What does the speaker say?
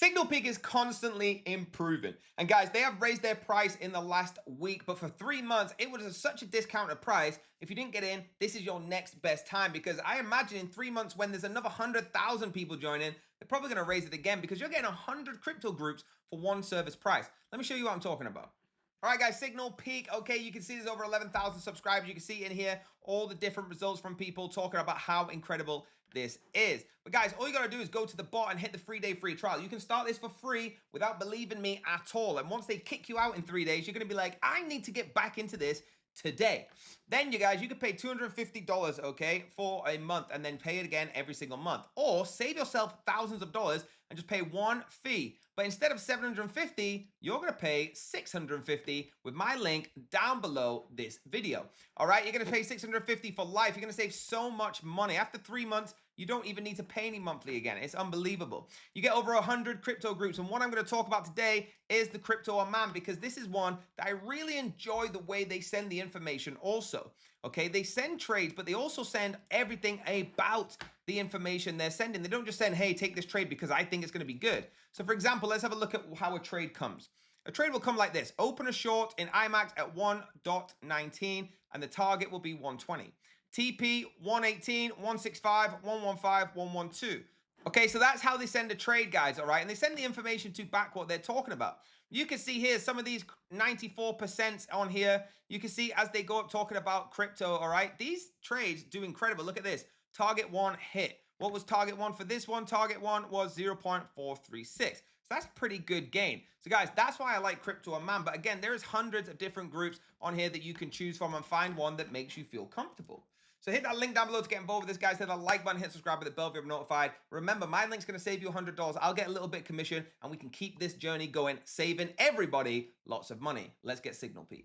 SignalPeak is constantly improving. And guys, they have raised their price in the last week, but for 3 months, it was such a discounted price. If you didn't get in, this is your next best time, because I imagine in 3 months when there's another 100,000 people joining, they're probably going to raise it again because you're getting 100 crypto groups for one service price. Let me show you what I'm talking about. All right, guys, SignalPeak. Okay, you can see there's over 11,000 subscribers. You can see in here all the different results from people talking about how incredible this is. But guys, all you got to do is go to the bot and hit the 3-day free trial. You can start this for free without believing me at all. And once they kick you out in 3 days, you're going to be like, I need to get back into this today. Then you guys, you could pay $250, okay, for a month and then pay it again every single month. Or save yourself thousands of dollars and just pay one fee. But instead of $750, you're going to pay $650 with my link down below this video. All right, you're going to pay $650 for life. You're going to save so much money. After 3 months, you don't even need to pay any monthly again. It's unbelievable. You get over 100 crypto groups. And what I'm going to talk about today is the Crypto Man, because this is one that I really enjoy the way they send the information also. Okay, they send trades, but they also send everything about the information they're sending. They don't just send, hey, take this trade because I think it's going to be good. So for example, let's have a look at how a trade comes. A trade will come like this. Open a short in IMAX at 1.19 and the target will be 120. TP 118, 165, 115, 112. Okay, so that's how they send a trade, guys, all right? And they send the information to back what they're talking about. You can see here some of these 94% on here. You can see as they go up talking about crypto, all right? These trades do incredible. Look at this. Target one hit. What was target one for this one? Target one was 0.436. So that's pretty good gain. So guys, that's why I like Crypto Man. But again, there's hundreds of different groups on here that you can choose from and find one that makes you feel comfortable. So hit that link down below to get involved with this, guys. Hit that like button, hit subscribe with the bell if you're notified. Remember, my link's going to save you $100. I'll get a little bit commission, and we can keep this journey going, saving everybody lots of money. Let's get SignalPeak.